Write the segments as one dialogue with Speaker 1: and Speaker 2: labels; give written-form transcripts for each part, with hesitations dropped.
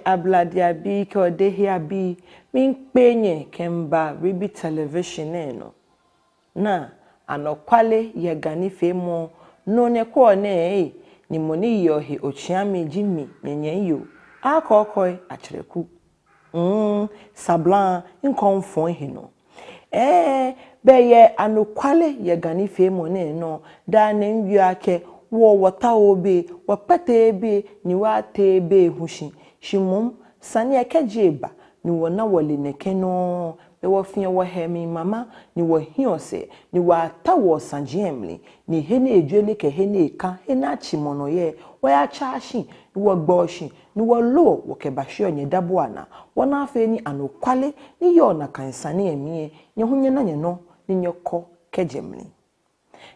Speaker 1: abladia bi ke odehia bi min penye kemba ribi television eno na anokwale ye gani femo no ne ko ne ni moni yohe ochiame jimi nyenyen yo akokoi achereku sablan nkonfon hino beye anokwale ye gani femo ne no da ne nwiake wo wata obe wapate ebe ni wate ebe hushi shimum sani ekejeba ni wona wole neke no be wo fie wo hemi mama ni wo hiose ni wata wo sanjemli ni hene ejwele ke hene ka hene achimono ye wo ya chashi ni wo gboshi ni wo lo wo ke bahwe onye dabo ana wona afa ni anokwale ni yo na kansane emie nye hunye na nye no ni nyeko kejemli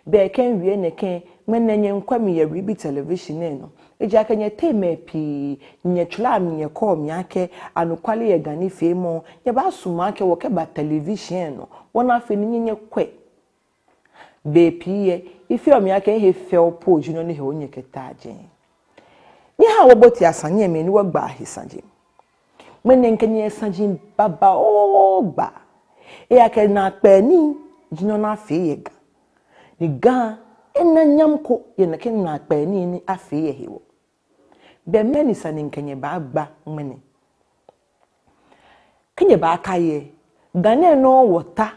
Speaker 1: be ken wie ne ken menenye nkwami ya ribi television no eji aka nye teme pi nye chula mi nye ko mi ake anokwale ye gani femo ye ba suma ake wo ke ba television no wona afa ni nye kwe be pi ye ifi o mi ake he fel pose no ne he onye ketaje ni ha wo boti asanye me ni wo gba ahisanje menenke nye sanje baba o gba ake na pe ni jino na afa ye ga ni ga ena nyamko ye na ken na akpa ni afi ye hewo be meni sane nkenye ba agba mene kenye ba akaye gane no wota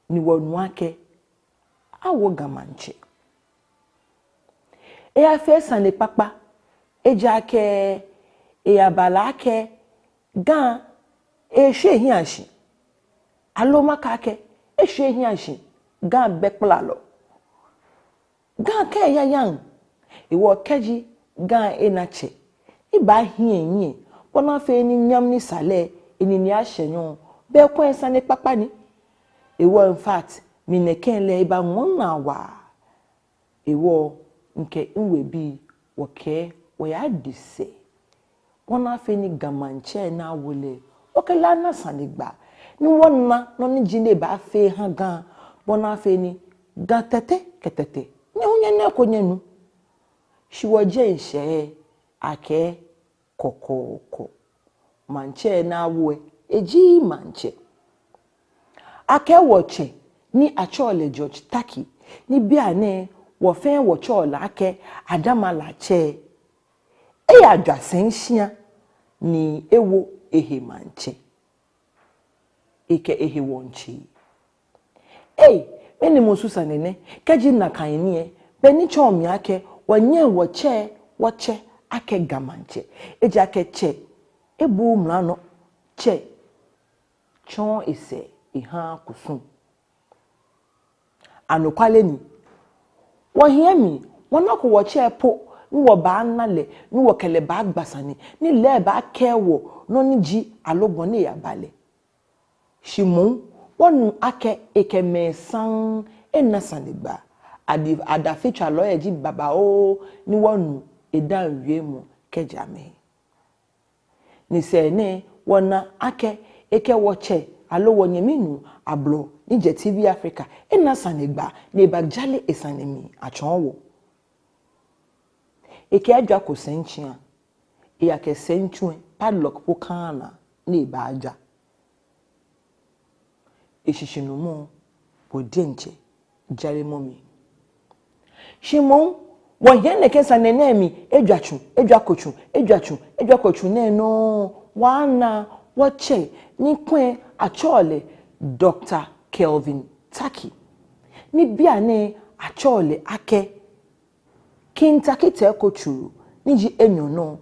Speaker 1: ni wonu ake awo gamanche afi sane papa ejake abala ake ga ehwe hianshi aloma kake ehwe hianshi ga bekplalo ga ka ya yang iwo keji ga enache iba hienye bona fe ni nyam ni sale enini ahyenyo be kwen sane papa ni iwo in fact minekenle iba nwona wa iwo nke nwe bi woke wo ya dise bona fe ni gamanche na wole okela na sane gba ni wona no ni jine ba fe han gan bona fe ni ga tete ketete nyonya na konyenu shiwoje nse ake kokoko manche na awe eji manche ake woche ni achole George Tackie ni bia ne wo fe wo chola ake Adama Latse ya dwasenhia ni ewo ehe manche eke ehe wonchi eni mususa nene keji na kanye beni chomi ake wanye woche ake gamanche eji ake che ebu mlano che chon ise iha kusun anokwale ni wo hiemi wona ko woche po ni wo ba nale ni wo kele ba gbasani ni le ba kewo no ni ji alogbon ni ya bale shimun wonu ake ekemesan enasanigba ada feature lawyer ji baba o ni wonu edan wiemu kejame ni se ne wona ake eke woche alo wonyeminu ablo ni je TV Africa enasanigba ne bagjale esanemi achonwo eke adwa ko senchia ya ke senchue padlock pokana ni baja eshishinumo bodenche jare momi shimon wo yene kesa nenemi edwakochu neno wana wache ni kwen achole Dr. Kelvin Tackie ni bia ne achole ake Tackie Teiko Tsuru ni ji enyo no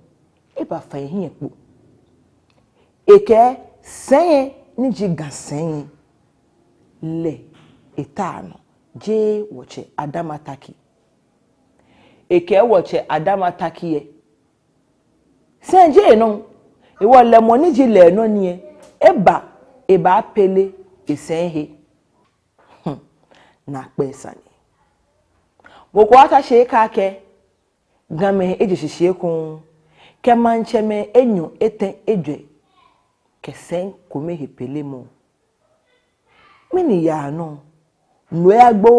Speaker 1: eba fa hin ekpo eke sen ni ji gasen le etano je woche Adama Tackie eke woche Adama Tackie ye sen je no e wo le mo ni ji le no ni eba pele esen he na pesani wo ko ata she ka ke game ejishishie kun ke mancheme enyo eten ejwe kesen kome he pele mo mini ya no nwe agbo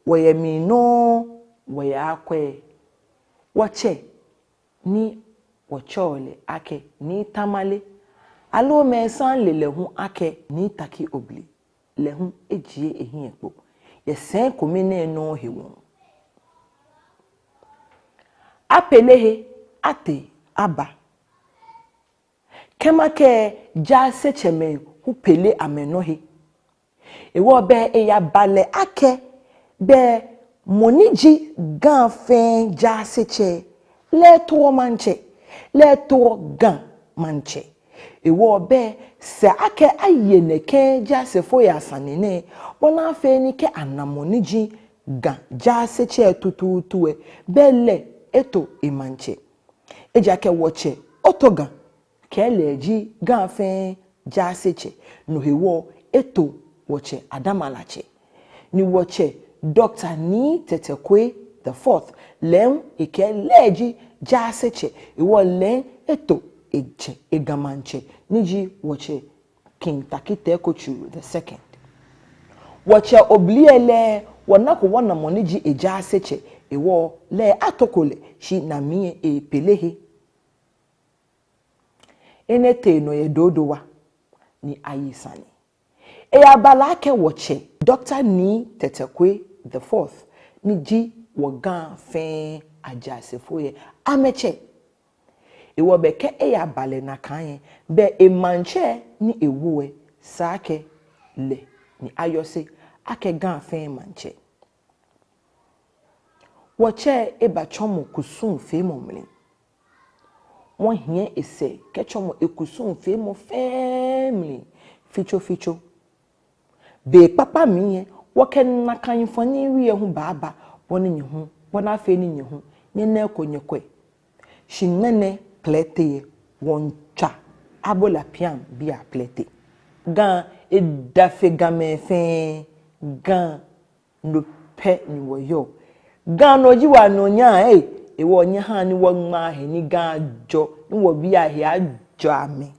Speaker 1: wo ye mi no wo ya kwe wache ni wochole ake ni tamale alo mesan le hu ake ni taki obli le hu ejie ehie ekpo ye sen komine no hewo apelehe ate aba kemake ja secheme hu pele amenohe ewo be eya bale ake be moniji gan fen ja seche le to manche le to gan manche ewo be se ake ayene ke ja sefo ya sanene bona fe ni ke anamoniji gan ja seche tututuwe bele eto imanche eja ke woche otogan kele ji gan fen ja seche no hewo eto woche Adama Latse ni woche Dr. Ni Tetekwe the fourth len ike leji ja seche ewo len eto eche egamanche niji woche King Tackie Teiko Tsuru the second woche obliele wonako wona moniji eja seche ewo le atokole shi na mie pelehe enete no ye dodowa ni ayisani Abala ke woche Dr. Ni Tetekwe the fourth ni ji wogan fen ajasefoye ameche ewo beke abale na kan be emanche ni ewuwe sake le ni ayose ake gan fen manche woche eba chomo kusun fe momle won hie ese ke chomo ekusun fe mo family ficho be papa miye woken na kan foni wiye hu baba woni nyi hu wona fe ni nyi hu nye na ekonyekwe shinene plete woncha Abola Piam We plete gan edafe game fe gan no pe ni woyo gan no jiwa no nya ewo nya ha ni wo ma he ni gan jo ni wo bi a he ajo ame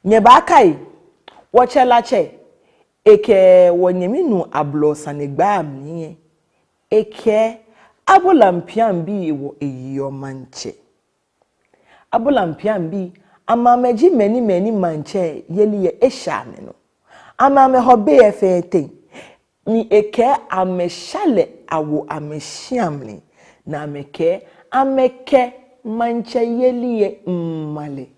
Speaker 1: nye ba kai woche Latse eke wonyeminu ablosa negba miye eke Abola Piam We wo eyo manche Abola Piam We amameji many manche yeli ye eshame no amame hobe efete ni eke ameshale awo ameshiamle na ameke manche yeli ye male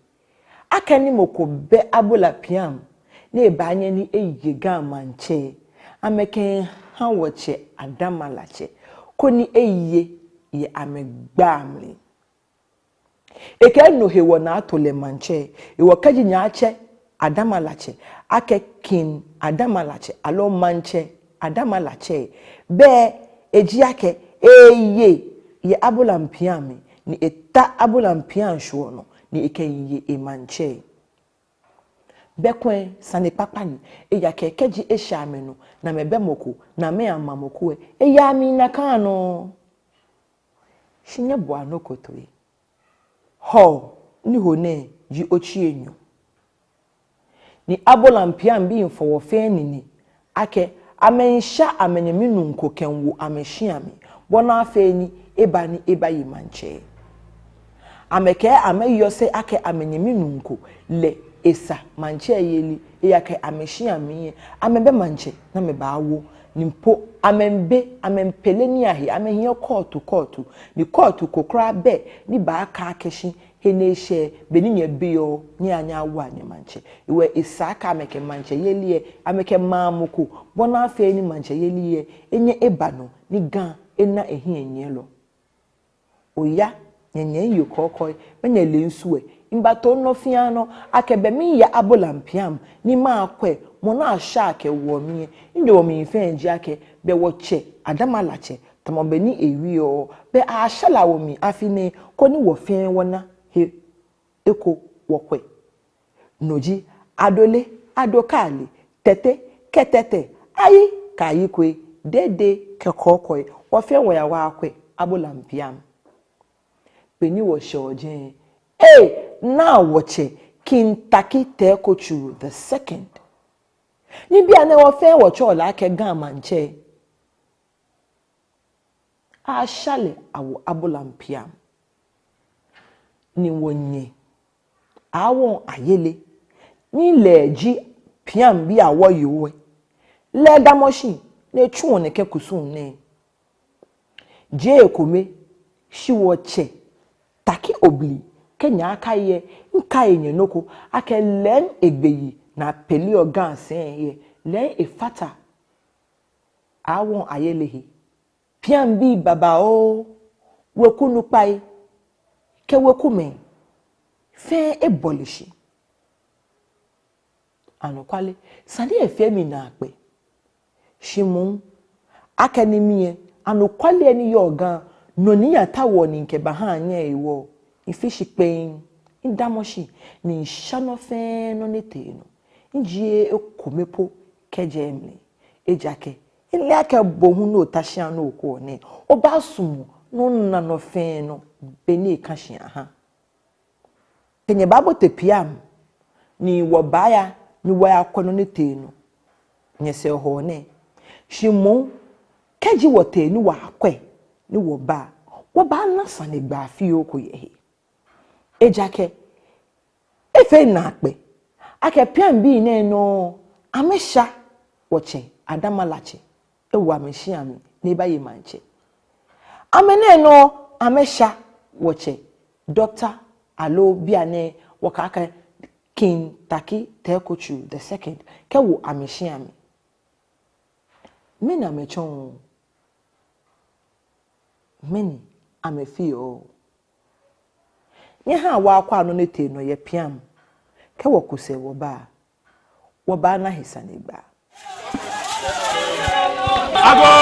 Speaker 1: akani moko be Abola Piam na ebanye ni eyiga manche ameke ha woche Adama Latse koni eyiye ye amegbamle eke no hewo na atole manche ewo kaji nyaache Adama Latse ake King Adama Latse alo manche Adama Latse be eji ake ye Abola Piam ni eta Abola Piam sho no ni eke ye emanche bekwen sane papa ni eya kekeji eshame no na mebe moko na me amamoko eya mi na kan no shinye boa no kotoe ho ni hone ji ochi enyo ni Abola Piam We mfo wo fe nini ake amensha amenyeminu nkokenwo amehyiame bona afe ni eba yi manche ameke ameyose ake amenyeminu nko le esa manche yeli eyake amehyiame amebe manche na meba awo nimpo amempele ni ahe amehia court ni court kokra be ni ba aka akeshi heneshe beninya bio ni anya awo anya manche iwe isaka ameke manche yeli ameke mamuko bona afa ni manche yeli enye ebano ni gan ena ehia enyelo oya nyenye yokokoi menye lensuwe imbato no fiano akebe mi ya Abola Piam ni ma akwe mo na ashake wo mi ndo mi fenji ake be woche Adama Latse tamobeni ewi be ashala wo mi afine koni wo fen wona he eko wokwe noji adole adokale tete ketete ayi kayi kwe dede kekokoi wo fen wo ya wa akwe Abola Piam beni wo shoje na woche King Tackie Teiko Tsuru the second ni bia na wo fe wo chola ake gan manche a shale awo Abola Piam ni wonye Aawon Ayeley ni leji piam bi awo yowe le damoshi ne chuo ne kekusun ne je kome shiwo che taki obli kenya akaye nka enyenoko ake len egbeyi na peli organ sen ye len efata Aawon Ayeley piam bi baba o wekunu pai ke wekume fe ebolishi anokwale sande efemi na akpe shimun akanimie anokwale eni yogan noni atawo ni nke bahanye ewo ifishi pen indamoshi ni shano fe no neteno njie ekomepo kejemle ejake ile ake bohu no tashia no ko ne obasumu no na no fe no beni kashia ha kenye babo te piam ni wobaya ni waya kono neteno nyese ho ne shimu keji wote ni wa akwe ni woba na sane gba fi okoye ejake efe na akpe ake piam bi ne no amesha woche Adama Latse ewa ameshia mi ne ba ye manche amene no amesha woche Dr. Alo biane wakaka King Tackie Teiko Tsuru the second ke wo ameshia mi mena mechon many amefio nye ha wa akwa no nete no ye piam ke wo kuse wo ba na hisane gba
Speaker 2: Ago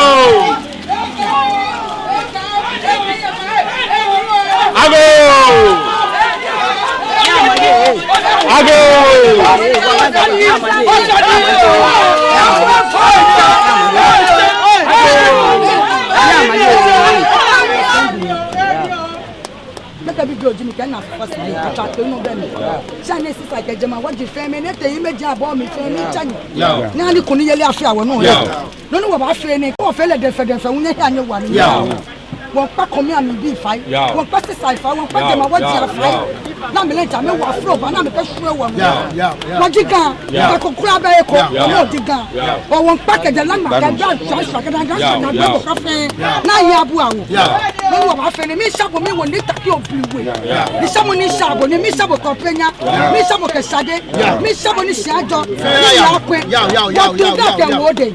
Speaker 3: Look at George Adama Latse. I don't know them. Chinese is like a German. What you family? They image about me family. Chinese. Now you couldn't yell after one. No, about training. Go fell at the federal phone. One. Wọ́n pa kọ́mí àmì bíi fàáyì wọ́n pa sísà ìfà wọ́n pa jẹ̀mọ̀ wọ́n jìyà fàáyì náà mi lè jà mí wà fúlọ̀ bá náà mi fẹ́ sùn ẹ̀wọ̀n mi wọ́n jí gan ẹ̀kọ́ kúrẹ́ abẹ́ ẹ̀kọ́ wọ́n ò jí gan wọ́n pa kẹ̀jẹ̀ lánàá kẹ̀jẹ̀ àṣà kẹ̀jẹ̀ àṣà náà gbẹ́bọ̀ káfẹ́ náà yẹ abu àwọ̀ wọ́n wọ̀ wá fẹ́ ni mi sábò mi wọ̀ ní Tackie òbíwé mi sábò ní sábò ní mi sábò kọ̀pẹ́nyá mi sábò kẹsàdé mi sábò ní sàájọ ní ìyá pẹ́ wọ́n tún dàkẹ́ wọ́ọ̀dẹ̀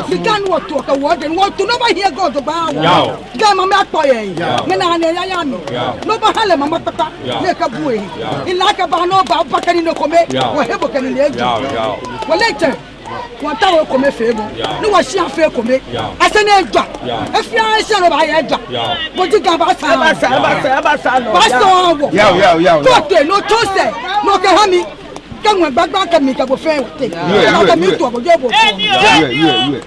Speaker 3: ní gánú wọ́n tó kẹ́ wọ́ọ̀dẹ̀ wọ́n tún náà bá yẹ gọ́ọ̀dọ̀ bá wọ̀ gẹ́gẹ́ mọ́ Poye, Nana Yami, no Bahale Mamma Papa, Nekabui, in Lakaba no Bakani no Come, or Hebokan in the edge. Well, later, one tower come fable, no was she a fair come, as an egg drop. If you are a son of my egg drop, what you got about no Tuesday, no Kahami. Come back and make up a fair thing.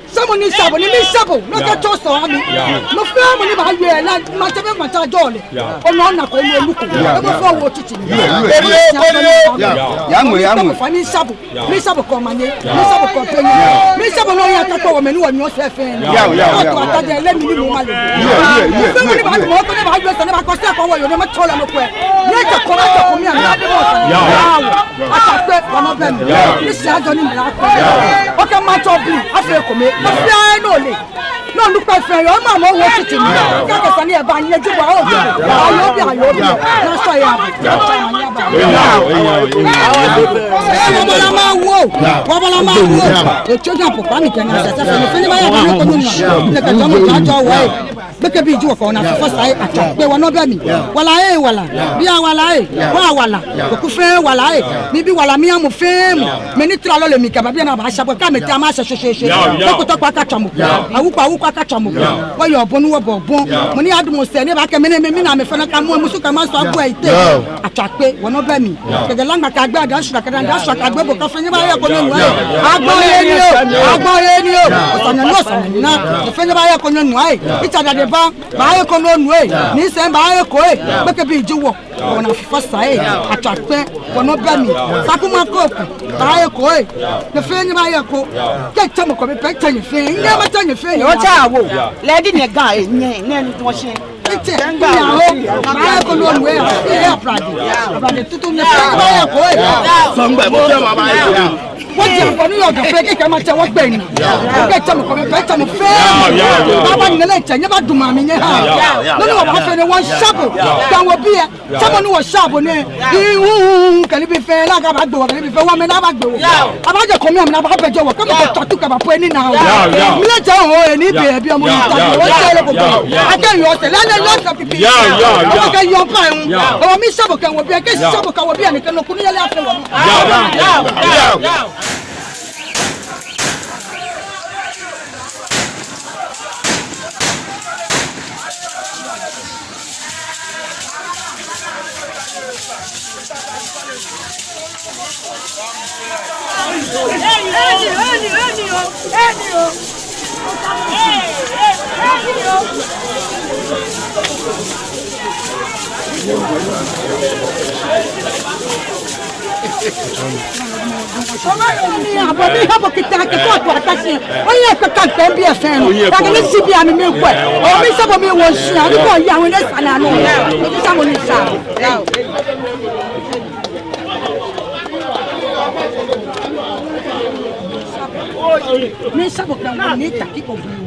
Speaker 3: Someone is Sabo, not a toast on me. No family by you, like Mantse Dolly. Or not, never forward teaching. Young, funny Sabo, Miss Sabo Command, Miss Sabo Company, Miss Sabo Noya woman who are yourself. Let me know my family by walking about you and never cost up over you, never told them. Let a correct for me and one of them. This is Johnny Black. Okay, Mantse Blue. I feel come. I know. No, look at friend. Your mama watch it. Got a funny about you. I love you. That's why
Speaker 4: Lady Nega, name washing.
Speaker 3: picture. My colon way. Brother, tutu me say boy.
Speaker 2: Somewhere mo fe mama.
Speaker 3: What you want you to fake come at what ben. Get some come better mo fair. Baba nele never do mama nya ha. No no ba fe one sharp. Kan wo bi e. Someone who was sharp ne. Can be fair like ba do, can be fair one me na ba do. Aba je come am na ba bejo wo. Come to talk about any now. Me let you any baby am I can you say let lots of people. Okay you pan. O mi sharp kan wo bi e ke sharp kan wo bi e kan no kunu yale afa wo. Me sabo kan ni Tackie Teiko Tsuru.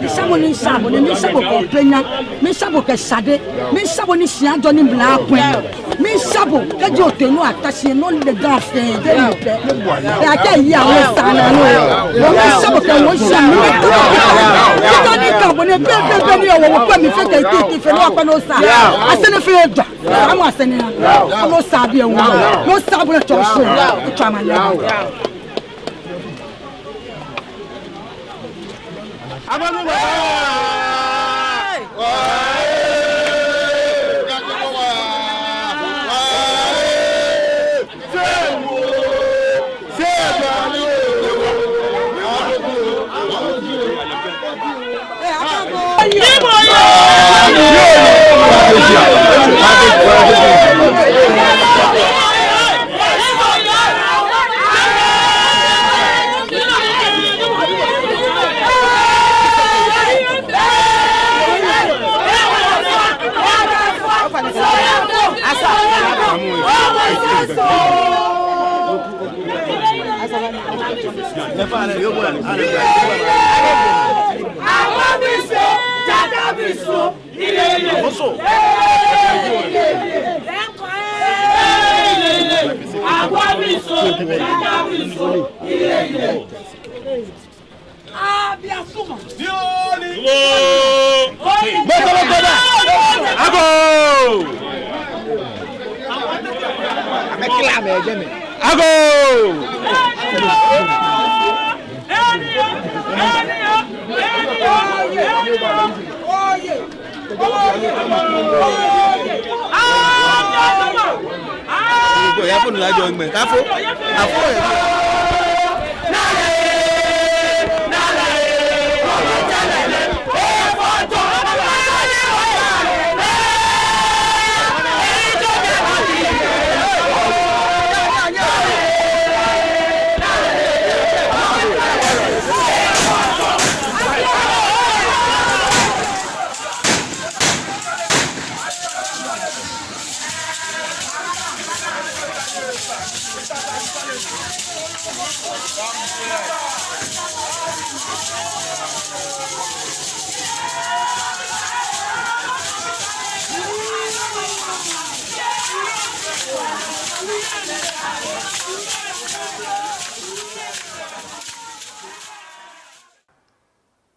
Speaker 3: Me sabo ni sabo ni sabo ko penya. Me sabo ke sade. Me sabo ni sia do ni bla kwen. Me sabo ke jo tenu atase no le gan fe de ni pe. E ake yi awon sana no. Me sabo ke won sia mi ko ni kan bo ni pe ni owo pe mi fe ke ti fe no pa no sa. Asene fe gba. Amo asene na. No sa bi e won. No sabo na cho so. Chama le.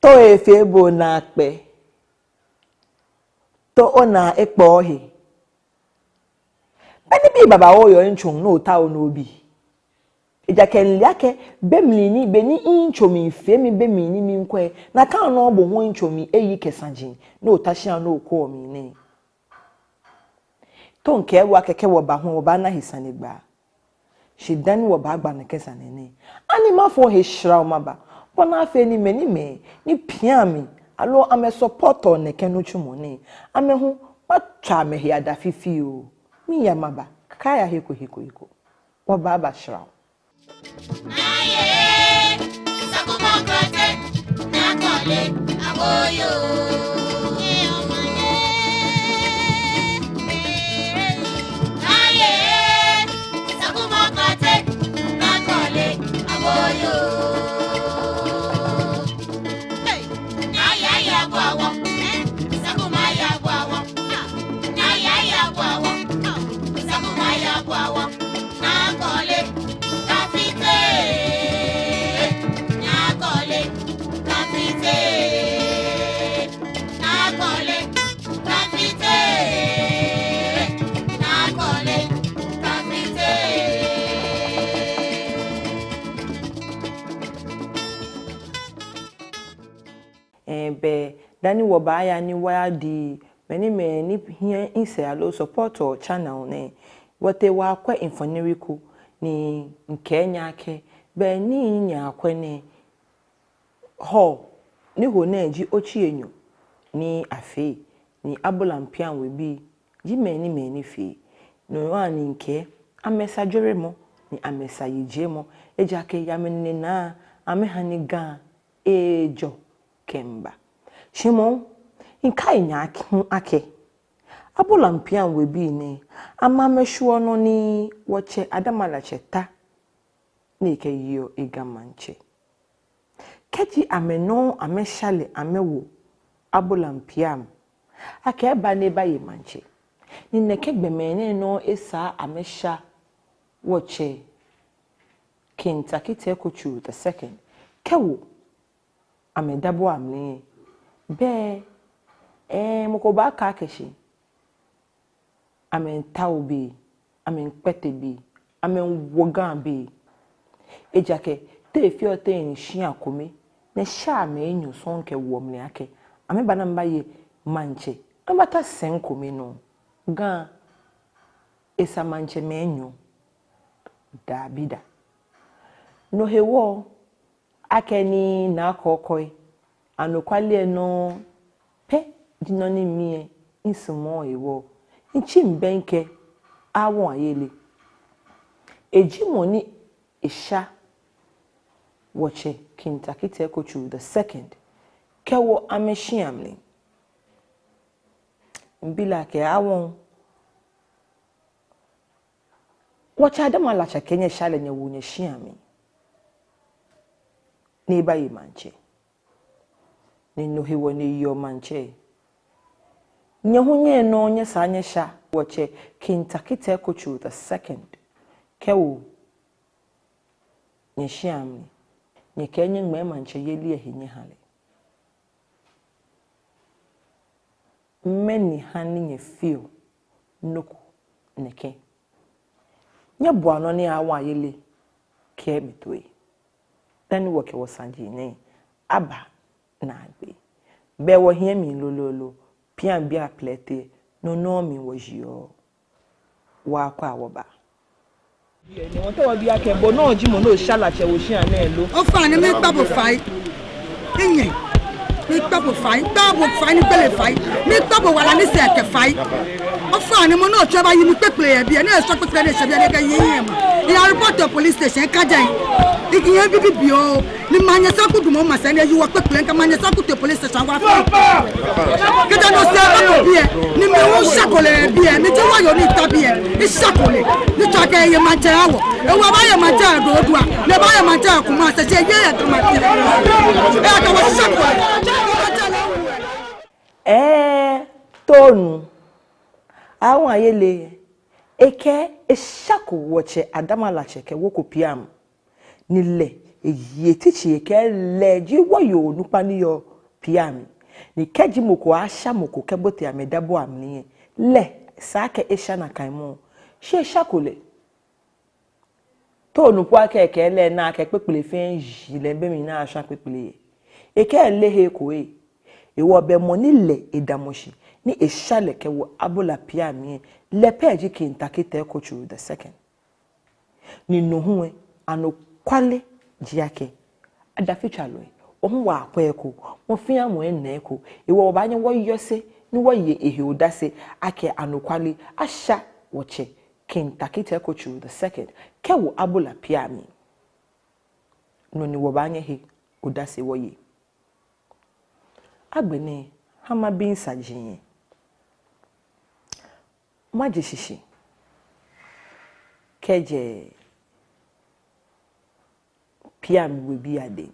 Speaker 1: To efebo na akpe to ona ekpo hi bani bi baba wo yo nchon no ta o no bi eja ken liake bemli ni beni inchomi femi bemi ni mi nkwe na kan no bo ho inchomi eyi kesajin no ta hia no ko mi ni to nke wa keke wo ba ho wo ba na hisane gba shidan wo ba gba na kesane ni anima fo he shra o maba bona afa ni me ni piami alo ame supporter ne kenu chumone ame hu watwa me hia da fifi o mi ya maba kaya heko wa baba shra
Speaker 4: aye sakumokrate nakole awoyo e omaye
Speaker 1: be dani wo ba ya ni wa di many me here inse alo support or channel ne wote wa kwa infoniriku ni nkenya ake be ni nya akwane ho ni ho na eji ochi enyo ni afi ni Abola Piam We bi ji meni fi no ani nke amesa dwere mo ni amesa yije mo eja ke ya menne na amehani ga ejo kemba shimo inkai nya ake Abola Piam We bi ni amamehwo no ni woche Adama Latse ta ni ke yo igamanche keji ameno ameshale amewo Abola Piam ake ba ne ba ye manche ni neke gbemene no esa amesha woche Tackie Teiko Tsuru the second kewo amedabo amne be moko ba ka keshi amen taubi amen kpetebi amen wogan bi ejake te fi ote nshi akome na sha me enyu sonke womne ake ame bana mba ye manche ambata senkome no ga esa manche me enyu da bida no hewo akeni na akokoi anokwale no pe dinoni mie insumo ewo nchi mbenke Aawon Ayeley ejimoni isha woche Tackie Teiko Tsuru the second kewo ameshiamli mbila ke Aawon woche Adama Latse kenye shale nye wunye shiami ni ba yi manche ni no hewo ni yo manche nye hunye no nye sa nye sha woche Tackie Teiko Tsuru the second kewo nye shiami nye kenye ngme manche yeli ehinye hale many hani nye feel nuku neke nye buano ni Aawon Ayeley ke mitwe tani woke wosanji ne aba na agbe be wo hia mi lololo pian bia plete no mi wojio wa kwa woba ni won to wo bia ke bo no jimo no Latse wo hia na elo
Speaker 3: o fa ni mi gbabo fai inye mi gbabo fai ni pele fai mi gbabo wala ni se ke fai o fa ni mo no twa ba yi mi pepele ya bia na so pepele de se bia de ka yin ma ya report to police station ka jan igiye bibi bio ni manya saku dumo masane yi wo pepele ka manya saku to police station wa fa keda no se ba bia ni me wo shakole bia ni je wa yo ni tabia ni shakole ni twa ka ye manje awo e wa ba ye manje do odua ne ba ye manje kuma se je ye ya kuma ti e ka wo shakole
Speaker 1: tonu Aawon Ayeley eke eshaku woche Adama Latse ke woko Piam ni le eyi tichi eke leji woyo nupa ni yo Piam ni keji moko asha moko kebote amedabo amni le sake esha na kaimo she shakole tonu kwa ke le na ke pepele fen jile be mi na asha pepele eke lehe ko ewo be moni le edamoshi ni eshale ke wo Abola Piam We le peji Tackie Teiko Tsuru the second ni nohue anokwale jiake adafichalo ohun wa akweko mo fi amo eneko ewo ba anye wo yose ni wo ye ehudase ake anokwale asha woche Tackie Teiko Tsuru the second ke wo Abola Piam We no ni wo ba anye he udase wo ye agbene hama bin sajin maji shishi keje Piam We bi ade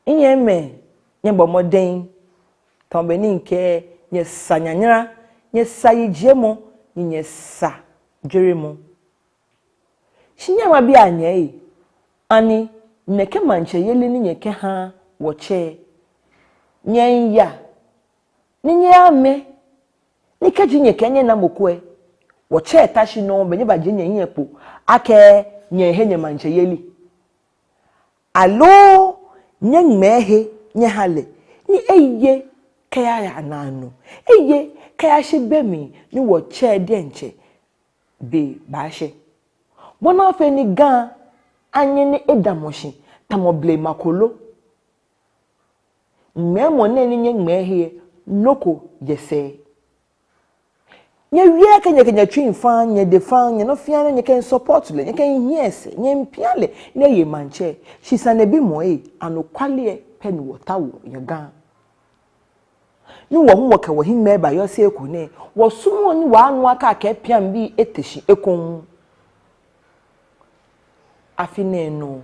Speaker 1: inye me nye bomoden tombeni nke nye sanyanyara nye sayijemo nye sa dweremo shinye ma bi anye ani neke manche yele ni nyeke ha woche nyenya ninye ame nikeji nyeke nye na mokwe woche tashi no benye baje nye po ake nye he nye manche yeli alo nyeng mehe nye hale ni eye kaya ya nanu eye kaya shibemi ni wo che denche be baashe bona fe ni gan anye ni edamoshi tamoble makolo mmemo ne ni nyeng mehe noko yese nye wie kenya twin fan nye de fan nye no fiana nye ken support le nye ken yes nye mpiale ne ye manche shisane bi moe anokwale pen water wo ye gan ni wo ho ka wo himme ba yo se ekune wo sumo ni wa anu aka ka piam bi eteshi ekon afine no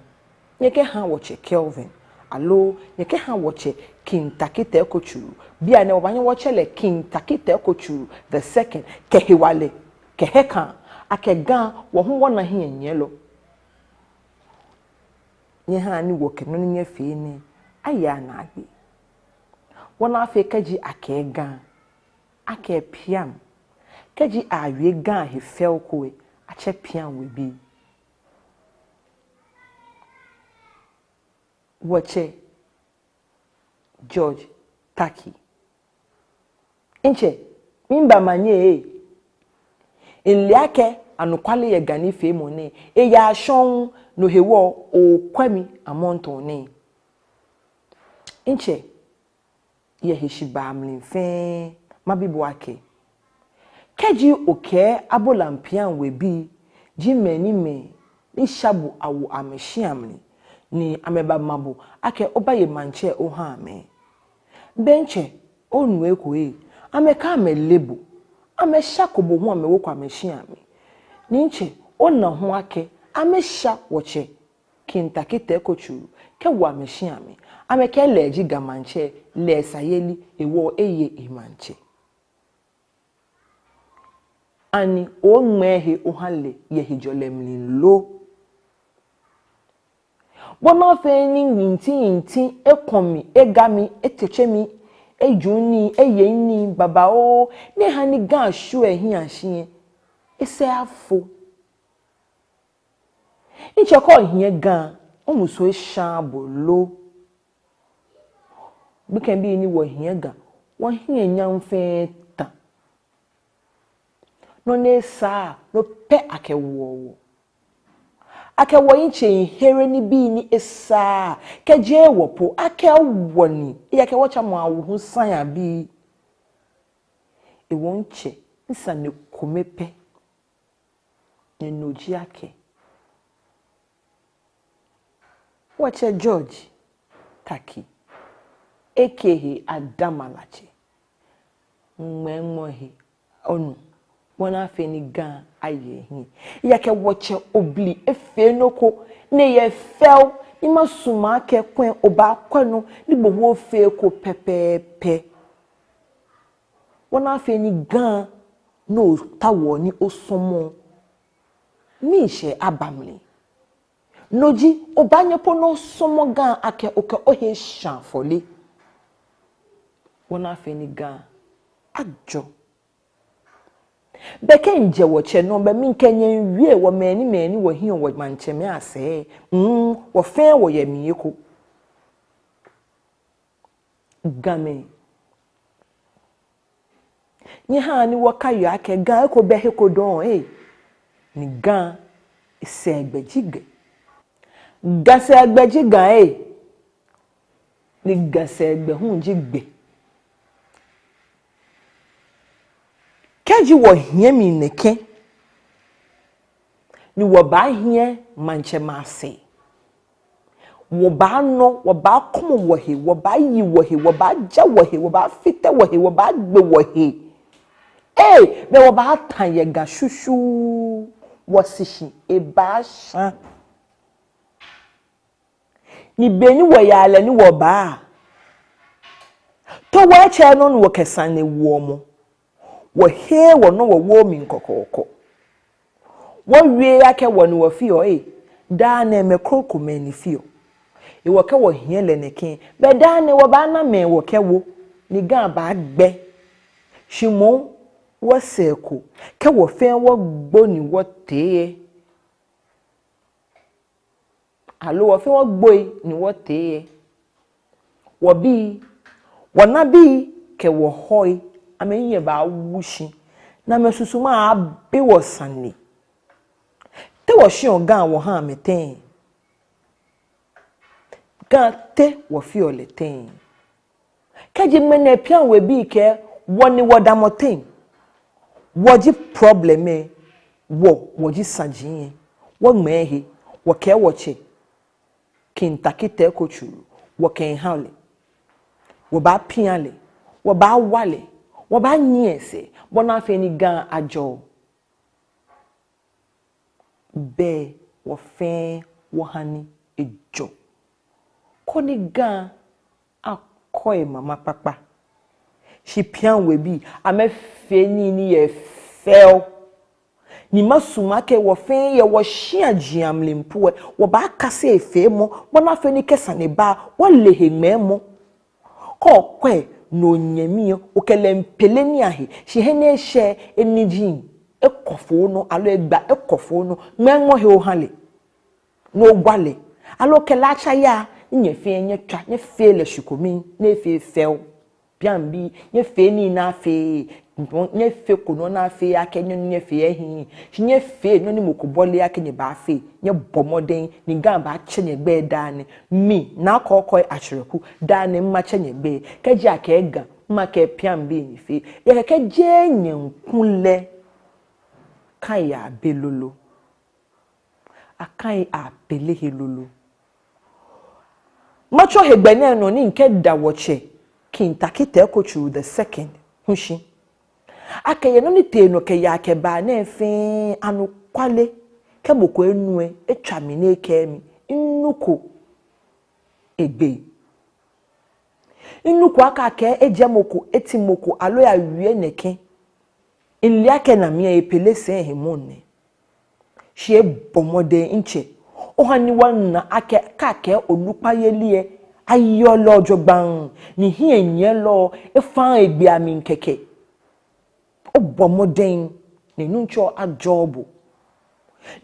Speaker 1: nye ke ha wo che Kelvin alo nye ke ha wo che Tackie Teiko Tsuru bia ne obanye wo chele Tackie Teiko Tsuru the second kehiwale keheka akega wo ho wona he nyelo nye ha ni wo ke no nye fe ni aya na agbe wona afi kaji akega ake piam kaji awie gan he fel koe ache piam we bi woche George Tackie inche mimba manye iliake anukwale ye gani fe mo ne e ya shon no hewo o kwami amonto ne inche ye hishiba mlinfe mabibu ake keji oke Abola Piam We bi jimeni me ni shabu awu ameshiamni ni ameba mabu ake obaye manche oha me benche onu ekoe ameka amelebo amesha kobo ho amewo ameshiame ni nche ona ho ake amesha woche Tackie Teiko Tsuru ke wo ameshiame ameka leji gamanche le sayeli ewo eye imanche ani onmehe ohale ye hijolemlin lo bona fe ni nti ekomi egami etechemi ejuni eyeni baba o ne hani gan shu ehin ahie ese afo nche ko hie gan omuso ehabo lo bikan bi ni wo hie gan wo hie nyamfe ta no ne sa no pe akewo akewo inche here ni bi ni esa keje wopo akewo ni yake wocha mo awu san abi e wonche nsa ne komepe ne noji ake wache George Tackie aka Adama Latse mmemohi onu wona fe ni gan aye hin yake woche obli efe noko ne ye fel ni masuma ke kwen oba kwano ni bowo fe ko pepepe wona fe ni gan no tawo ni osomo mi she abamli noji obanye po no somo gan ake oke ohe shanfoli wona fe ni gan ajo beke nje woche no be min kenye wie wo mani wo hia wo mancheme ase wo fe wo ye mieko game ni ha ni wo kayo ake gan ko be he ko don ni gan ise agbejige gase agbejiga ni gase agbe hunjigbe keji wo hie mi neke ni wo ba hie manche mase wo ba no wo ba komo wo he wo ba yi wo he wo ba ja wo he wo ba fite wo he wo ba gbe wo he be wo ba tan ye ga shushu wo sishi e ba shan ni beni wo ya ale ni wo ba to wo che no wo kesan ne wo mo wo he wo no wo mi nkokoko wo wie yake wo no wo fio da na me kroko mani fio e wo ke wo hie le neke be da na wo ba na me wo ke wo ni ga ba gbe shimo wo seko ke wo fe wo gbo ni wo te alo wo fe wo gbo ni wo te Wabi wanabi ke wo hoi amenye ba wushi na mesusuma abi wo sanni te wo hye ogan wo ha meten ga te wo fi oleten kaji mena pian we bi ke woni wodamoten woji probleme woji sajin wo mehe wo ke wo che Tackie Teiko Tsuru wo ken hale wo ba piale wo ba wale wo ba nyese bona fe ni gan ajo be wo fe wo hani ejo koni gan akoy mama papa shi pian we bi amefe ni ye fel ni masuma ke wo fe ye wo hia giamlempo wo ba kase efe mo bona fe ni kesa ne ba wo lehememo ko kwe no nyamio okele mpele ni ahe shi hene hye enijin ekofo no alo egba ekofo no menwo he ohale no gwale alo kela cha ya nye fe nye twa nye fe le shikomi na fe fel biambi nye fe ni na fe nye fe kono na fe akenyo nye fe ehin nye fe no ni mokobole akenye ba fe nye bomoden ni gan ba chenye gbe dane mi na kokoi achireku dane mma chenye gbe keji akega mma ke piambi ni fe ye ke je nyenkunle kan ya belolo akan a pele helolo macho hegbene no ni nke dawoche Tackie Teiko Tsuru the second hushi akeye no ni te no ke ya ke ba na efe anu kwale ke moko enue etwa mi na eke mi nnuko egbe nnuko aka ke ejemoko etimoko alo ya wie neke nli ake na mi epele se hemone hie bomode nche ohani wana ake ka ke olupa yelie ayolo jogban ni hienye lo efa egbe ami nkeke obomoden ni nuncho ajobu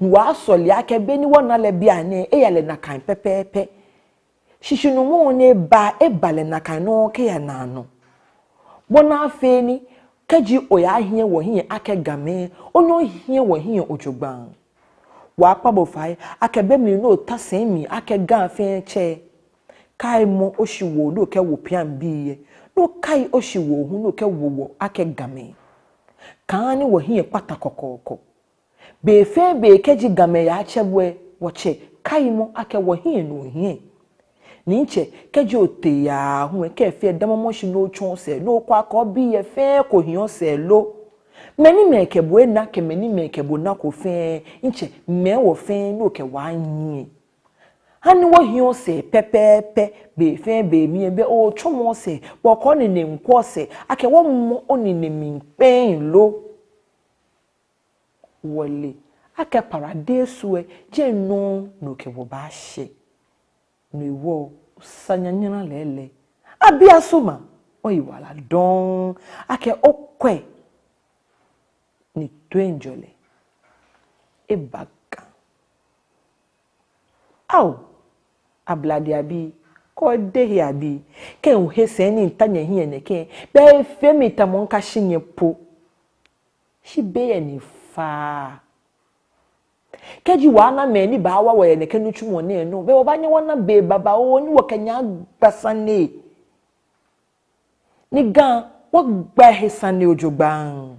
Speaker 1: ni wa soli ake be ni wona le bia ne eyale na kan pepepe shishinu mo ne ba ebale na kan no ke ya na no bona afe ni kaji oya hie wo hie ake game ono hie wo hie ojogban wa pabo fai ake be mi no tasen mi ake ga afe che kai mo oshiwo lo ke wo pian biye no kai oshiwo hu no ke wo ake game kan ni wo hie pata kokoko be fe be keji game ya chebwe wo che kai mo ake wo hie no hie ni nche keji ote ya hu ke fe damomo shi no chon se no kwa ko biye fe ko hie se lo meni mekebo na ke meni mekebo na ko fe nche me wo fe no ke wa hie hani wo hio se pepepe be fe be mi be o chomo se bo ko ni ne nkwo se ake wo mo oni ne mi pen lo wole ake paradesu je no no ke wo ba hye ni wo sanyanyana lele abia soma oyiwala don ake okwe ni twenjole ebaga au ablade abi ko dehi abi ke unhe se ni ntanya hie ne ke be fe mitamon ka shinye po shi be ni fa keji wana me ni ba wa ye ne ke nu twumo ne no be obanye wana be baba o ni wakanya gbasane ni gan wo gba hesane ojogban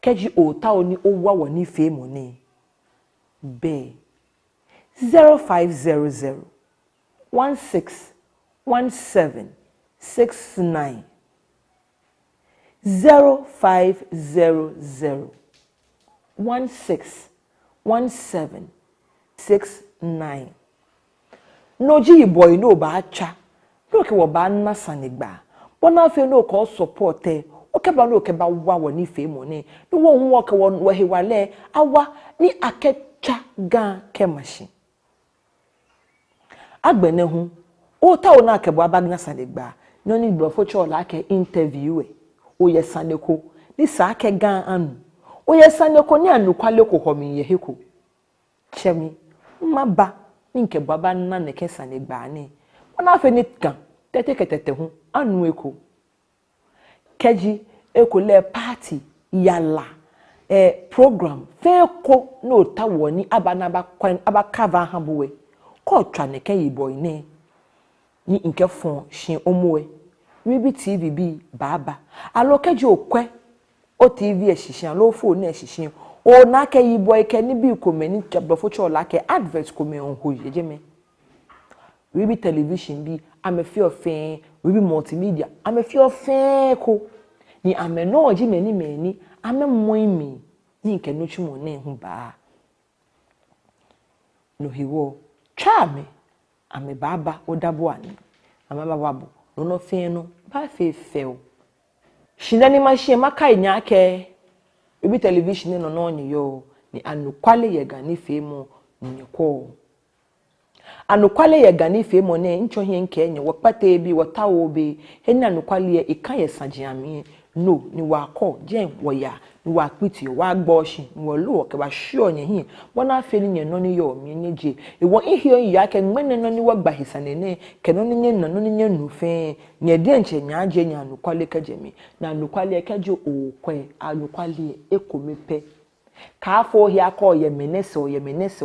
Speaker 1: keji o ta oni o wa wo ni fe mo ni be 0500 161769 0500 161769 noji boy no ba cha no ke wo ba na sanigba bona fe no ko support o ke ba no ke ba wa wo ni fe mo ni no wo hu wo ke wo he wale awa ni akecha gan ke machine agbene hu o ta o na ke bo abagna sanigba no ni gbo fo cho la ke interview o ye saneko ni sa ke gan anu o ye saneko ni anu kwale ko homi ye heko chemi maba ni nke baba na ne ke sanigba ni ona fe nitka tete ho anu eko keji eko le party yala program fe ko no tawoni abanaba kwan abakava habuwe ko twa ne kan yi boy ne ni nke fon shin omuwe wibi tv bi baba alo keji okwe o tv eshishin alo phone eshishin o na ke yi boy ke ni bi ko meni tabofo chola ke advert ko me onho yejeme wibi television bi amefi ofen wibi multimedia amefi ofen ko ni ameno oji meni amemmoimi ni nke no twimo ne hu ba no hiwo chame ame baba odabo ani amaba babo no fen no ba fefew shinani machine maka nya ke wibi television no no nyo ni anukwale ye gani femu nyeko anukwale ye gani femu ne nchohie nke enye wopata bi wotawo bi hena anukwale ye ikan ye sajiame no ni wako jen woya ni wakpiti wa gboshi wo lo ke ba sure nye hin wona afi ni nye no ni yo mi nyeje e wo ihio ya ke ngbene no ni wagba hisanene ke no ni nye no ni nye nufe nye de nche nya aje nya anukwale kajemi na anukwale kaje okwe anukwale ekomepe ka afọ ohia aka oye menese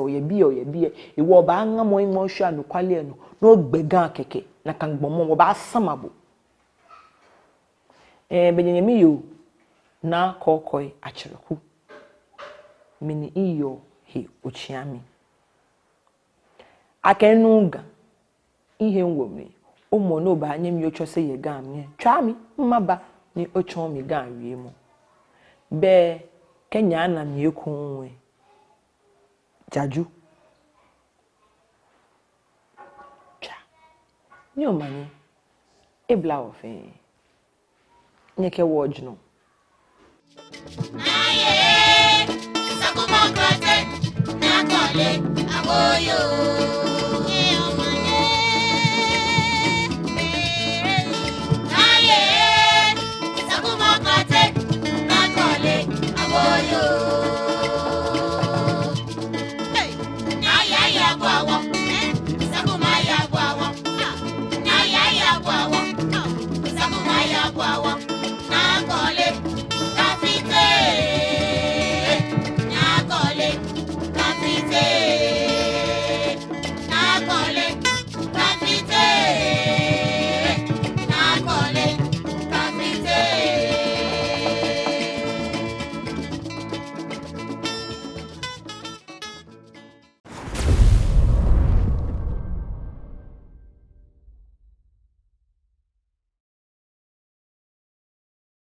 Speaker 1: oye bi iwo ba angamo imo hwa anukwale no no gbega keke na kangbomo wo ba samabo benyemi yo na kokoi achireku mini iyo he ochiami akenuga ihe nwomi ụmụ no ba anyem yo chose ye ga mi twami mmaba ni ochon mi ga wie mu be kenya na mi ekunwe jaju cha ni omani ebla ofe nyeke wojno
Speaker 4: Aye, sakumo krate, nakole, awoyo.